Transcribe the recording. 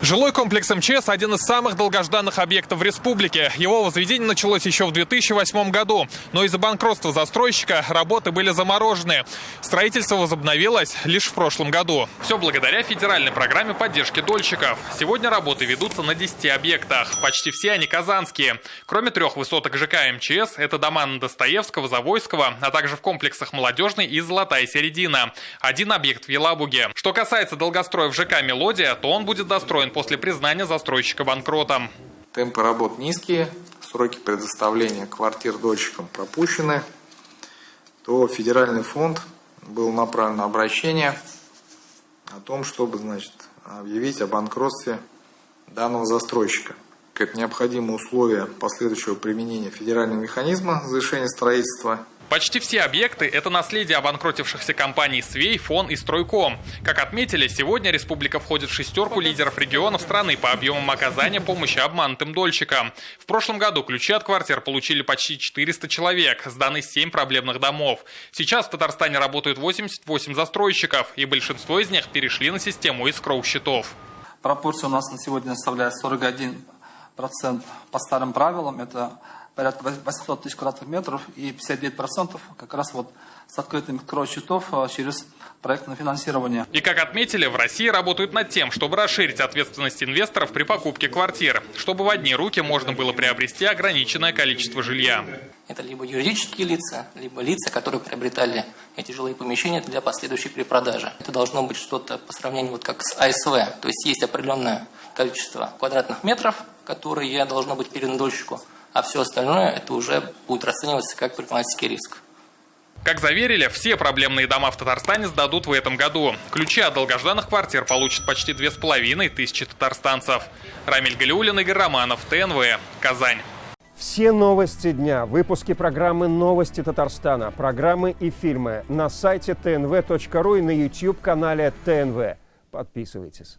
Жилой комплекс МЧС – один из самых долгожданных объектов в республике. Его возведение началось еще в 2008 году. Но из-за банкротства застройщика работы были заморожены. Строительство возобновилось лишь в прошлом году. Все благодаря федеральной программе поддержки дольщиков. Сегодня работы ведутся на 10 объектах. Почти все они казанские. Кроме 3 высоток ЖК МЧС, это дома на Достоевского, Завойского, а также в комплексах «Молодежный» и «Золотая середина». Один объект в Елабуге. Что касается долгостроев ЖК «Мелодия», то он будет достроен после признания застройщика банкротом. Темпы работ низкие, сроки предоставления квартир дольщикам пропущены, то федеральный фонд был направлен на обращение о том, чтобы, объявить о банкротстве данного застройщика. Это необходимое условие последующего применения федерального механизма завершения строительства. Почти все объекты – это наследие обанкротившихся компаний «Свей», «Фон» и «Стройком». Как отметили, сегодня республика входит в 6 лидеров регионов страны по объемам оказания помощи обманутым дольщикам. В прошлом году ключи от квартир получили почти 400 человек, сданы 7 проблемных домов. Сейчас в Татарстане работают 88 застройщиков, и большинство из них перешли на систему эскроу-счетов. Пропорция у нас на сегодня составляет 41% по старым правилам. Это порядка 800 тысяч квадратных метров, и 59% как раз с открытым эскроу-счетов через проектное финансирование. И как отметили, в России работают над тем, чтобы расширить ответственность инвесторов при покупке квартир, чтобы в одни руки можно было приобрести ограниченное количество жилья. Это либо юридические лица, либо лица, которые приобретали эти жилые помещения для последующей перепродажи. Это должно быть что-то по сравнению как с АСВ, то есть есть определенное количество квадратных метров, которые должно быть передано дольщику, а все остальное это уже будет расцениваться как предпринимательский риск. Как заверили, все проблемные дома в Татарстане сдадут в этом году. Ключи от долгожданных квартир получат почти 2500 татарстанцев. Рамиль Галиуллин, Игорь Романов, ТНВ, Казань. Все новости дня, выпуски программы «Новости Татарстана», программы и фильмы на сайте tnv.ru и на YouTube-канале ТНВ. Подписывайтесь.